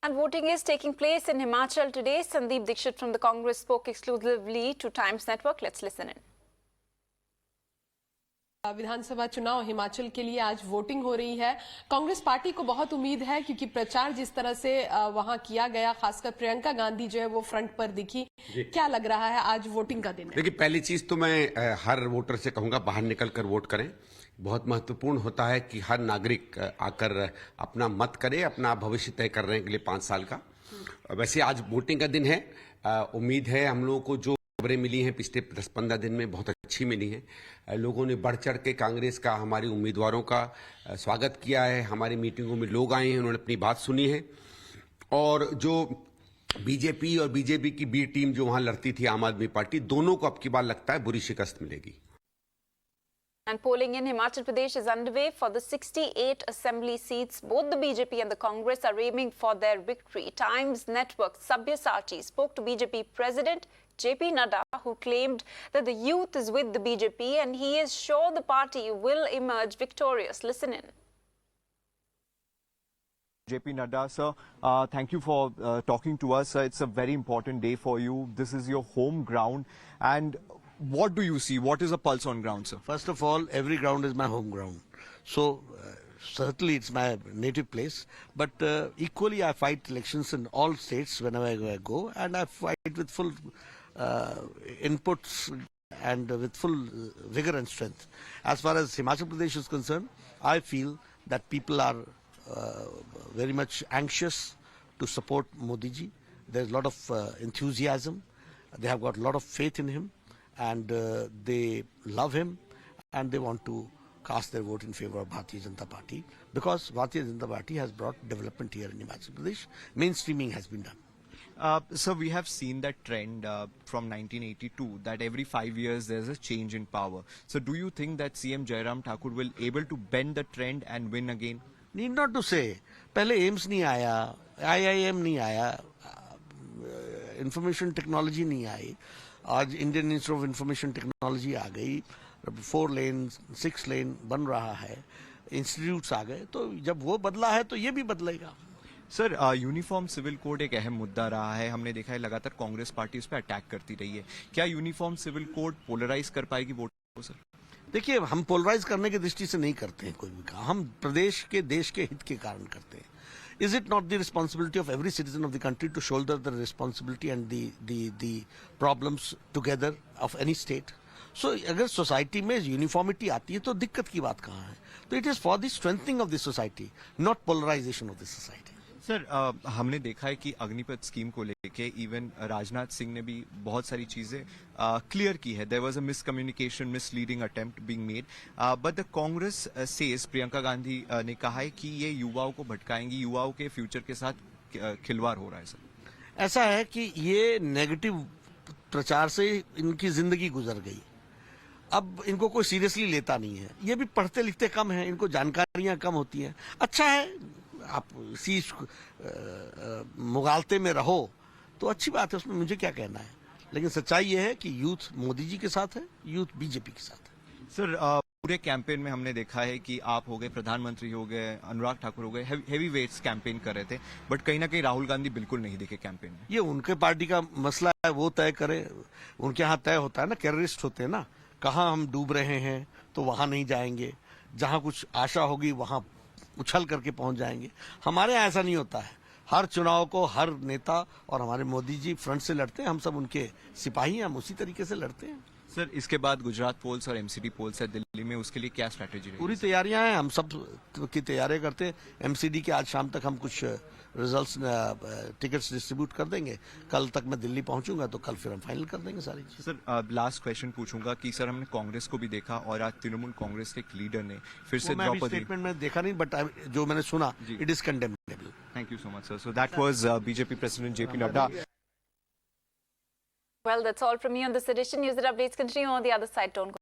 And voting is taking place in Himachal today. Sandeep Dixit from the Congress spoke exclusively to Times Network. Let's listen in. विधानसभा चुनाव हिमाचल के लिए आज voting हो रही है। Congress party को बहुत उम्मीद है क्योंकि प्रचार जिस तरह से वहां किया गया, खासकर प्रियंका गांधी जो है वो फ्रंट पर दिखी। क्या लग रहा है आज वोटिंग का दिन है? देखिए, पहली चीज तो मैं हर वोटर से कहूंगा बाहर निकलकर वोट करें। बहुत महत्वपूर्ण होता है कि हर नागरिक आकर अपना मत करे, अपना भविष्य तय करने के लिए 5 साल का। वैसे आज वोटिंग का दिन है। उम्मीद है हम लोगों को जो खबरें मिली हैं पिछले 10-15 दिन में बहुत अच्छी मिली हैं। लोगों ने बढ़ चढ़ के कांग्रेस का, हमारे उम्मीदवारों का स्वागत किया है। हमारी मीटिंगों में लोग आए हैं, उन्होंने अपनी बात सुनी है। और जो बीजेपी और बीजेपी की बी टीम जो वहां लड़ती थी, आम आदमी पार्टी, दोनों को अब की बार लगता है बुरी शिकस्त मिलेगी। And polling in Himachal Pradesh is underway for the 68 assembly seats. Both the BJP and the Congress are aiming for their victory. Times Network Sabyasachi spoke to BJP President JP Nadda, who claimed that the youth is with the BJP and he is sure the party will emerge victorious. Listen in. JP Nadda, sir, thank you for talking to us. It's a very important day for you. This is your home ground. And what do you see? What is the pulse on ground, sir? First of all, every ground is my home ground. So, certainly it's my native place. But equally, I fight elections in all states whenever I go. And I fight with full inputs and with full vigor and strength. As far as Himachal Pradesh is concerned, I feel that people are very much anxious to support Modi ji. There's a lot of enthusiasm. They have got a lot of faith in him. And they love him, and they want to cast their vote in favor of Bharatiya Janata Party, because Bharatiya Janata Party has brought development here in Himachal Pradesh. Mainstreaming has been done. Sir, we have seen that trend from 1982, that every 5 years there's a change in power. So do you think that CM Jairam Thakur will able to bend the trend and win again? Need not to say. पहले AIIMS नहीं आया, IIM नहीं आया, information technology नहीं आई। आज Indian Institute of Information Technology आ गई, 4 लेन 6 लेन बन रहा है, इंस्टीट्यूट्स आ गए। तो जब वो बदला है तो ये भी बदलेगा। सर, यूनिफॉर्म सिविल कोड एक अहम मुद्दा रहा है। हमने देखा है लगातार कांग्रेस पार्टी उस पर अटैक करती रही है। क्या यूनिफॉर्म सिविल कोड पोलराइज कर पाएगी वोट को, सर? देखिए, हम पोलराइज करने की दृष्टि से नहीं करते हैं कोई भी काम। हम प्रदेश के, देश के हित के कारण करते हैं। Is it not the responsibility of every citizen of the country to shoulder the responsibility and the problems together of any state? So, अगर सोसाइटी में यूनिफॉर्मिटी आती है तो दिक्कत की बात कहाँ है? तो it is for the strengthening of the society, not polarisation of the society. Sir, हमने देखा है कि अग्निपथ स्कीम को लेके इवन राजनाथ सिंह ने भी बहुत सारी चीजें क्लियर की है। There was a miscommunication, misleading attempt being made, but the Congress says, Priyanka Gandhi ने कहा है कि ये युवाओं को भटकाएंगी, युवाओं के फ्यूचर के साथ खिलवाड़ हो रहा है। सर, ऐसा है कि ये नेगेटिव प्रचार से इनकी जिंदगी गुजर गई। अब इनको कोई सीरियसली लेता नहीं है। ये भी पढ़ते लिखते कम है, इनको जानकारियां कम होती हैं। अच्छा है, आप इसी मुगालते में रहो तो अच्छी बात है, उसमें मुझे क्या कहना है। लेकिन सच्चाई ये है कि यूथ मोदी जी के साथ है, यूथ बीजेपी के साथ है। सर, पूरे कैंपेन में हमने देखा है कि आप हो गए, प्रधानमंत्री हो गए, अनुराग ठाकुर हो गए, हेवी वेट्स कैंपेन कर रहे थे, बट कहीं ना कहीं राहुल गांधी बिल्कुल नहीं दिखे कैंपेन में। ये उनके पार्टी का मसला है, वो तय करे। उनके यहाँ तय होता है ना, टेररिस्ट होते हैं ना, कहाँ हम डूब रहे हैं तो वहां नहीं जाएंगे, जहां कुछ आशा होगी वहां उछल करके पहुंच जाएंगे। हमारे यहाँ ऐसा नहीं होता है। हर चुनाव को हर नेता और हमारे मोदी जी फ्रंट से लड़ते हैं, हम सब उनके सिपाही हैं, हम उसी तरीके से लड़ते हैं। सर, इसके बाद गुजरात पोल्स और एमसीडी पोल्स है दिल्ली में, उसके लिए क्या स्ट्रैटेजी रहेगी? पूरी तैयारियां हैं, हम सब की तैयारियां करते हैं। एमसीडी के आज शाम तक हम कुछ रिजल्ट्स, टिकट्स डिस्ट्रीब्यूट कर देंगे। कल तक मैं दिल्ली पहुंचूंगा तो कल फिर हम फाइनल कर देंगे सारी चीज। सर, लास्ट क्वेश्चन पूछूंगा कि सर, हमने कांग्रेस को भी देखा और आज तृणमूल कांग्रेस के एक लीडर ने फिर से द्रौपदी, स्टेटमेंट में देखा नहीं, बट जो मैंने सुना, it is condemnable. Thank you so much, sir. So that was BJP president JP Nadda. Well, that's all from me on this edition. News and updates continue on the other side. Don't go